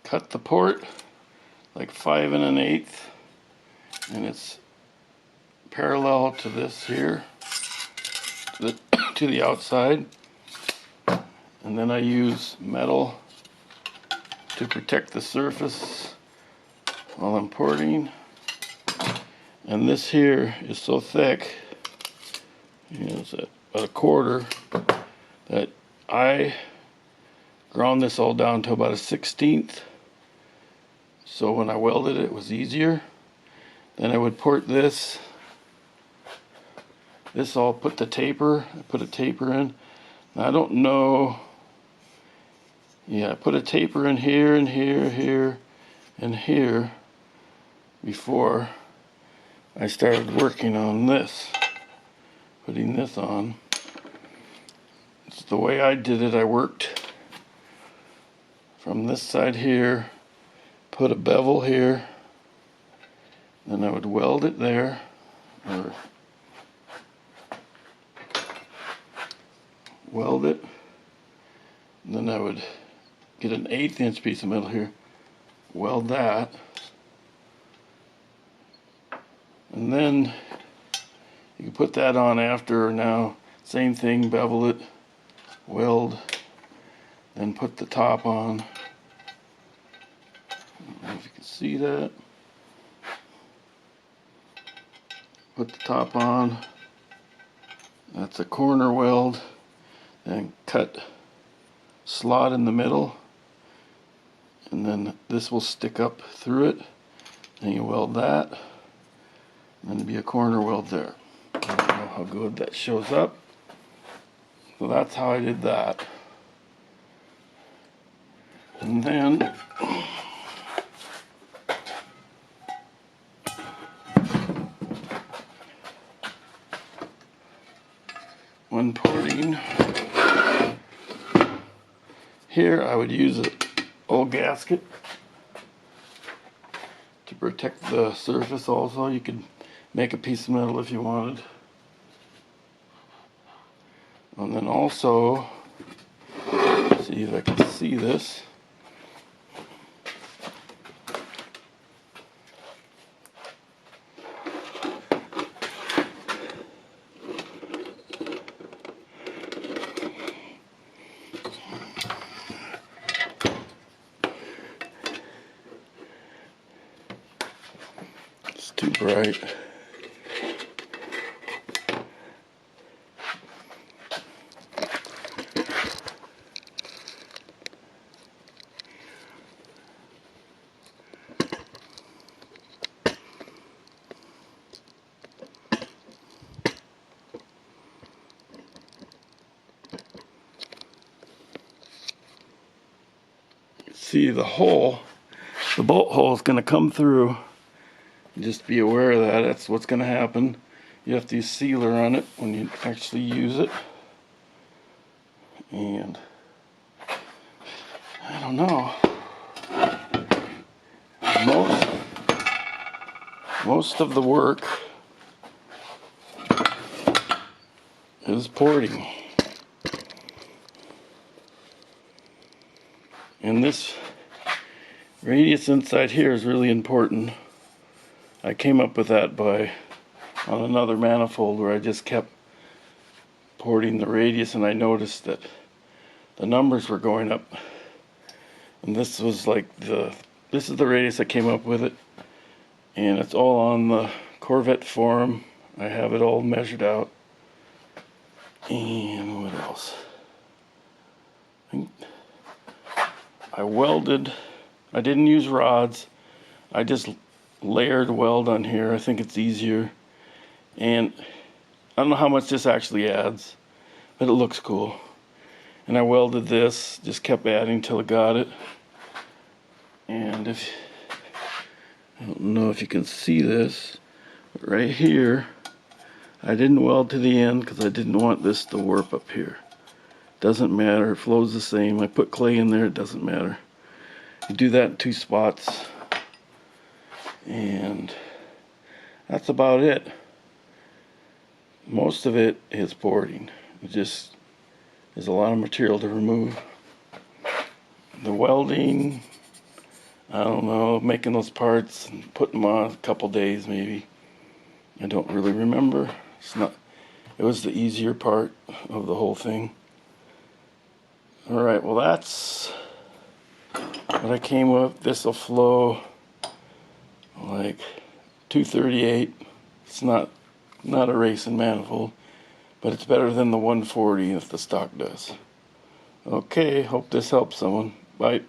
cut the port like 5 1/8, and it's parallel to this here, to the outside. And then I use metal to protect the surface while I'm porting. And this here is so thick, it's about 1/4, that I ground this all down to about 1/16. So when I welded it, it was easier. Then I would port this. I'll put the taper. I put a taper in. Now, I don't know. Yeah, I put a taper in here and here, here, and here before I started working on this. Putting this on. It's the way I did it. I worked from this side here, put a bevel here, then I would weld it there, or weld it, and then I would get an 1/8 inch piece of metal here, weld that, and then you can put that on after. Now same thing, bevel it, weld, then put the top on. I don't know if you can see that. Put the top on. That's a corner weld. Then cut slot in the middle, and then this will stick up through it. Then you weld that, and then it'll be a corner weld there. I don't know how good that shows up. So that's how I did that. And then when porting, here I would use an old gasket to protect the surface also. You could make a piece of metal if you wanted. And then also, see if I can see this. It's too bright. See the hole, the bolt hole is going to come through. Just be aware of that. That's what's going to happen. You have to use sealer on it when you actually use it. And I don't know. Most of the work is porting. And this radius inside here is really important. I came up with that on another manifold where I just kept porting the radius, and I noticed that the numbers were going up. And this was like this is the radius I came up with it, and it's all on the Corvette forum. I have it all measured out. And what else? I welded. I didn't use rods. I just layered weld on here. I think it's easier. And I don't know how much this actually adds, but it looks cool. And I welded this, just kept adding till I got it. And I don't know if you can see this, but right here, I didn't weld to the end because I didn't want this to warp up here. Doesn't matter, it flows the same. I put clay in there, it doesn't matter. You do that in 2 spots. And that's about it. Most of it is porting. It just is a lot of material to remove. The welding, I don't know, making those parts and putting them on a couple days maybe. I don't really remember. It was the easier part of the whole thing. Alright, well that's what I came with. This'll flow like 238. It's not a racing manifold, but it's better than the 140 if the stock does. Okay, hope this helps someone. Bye.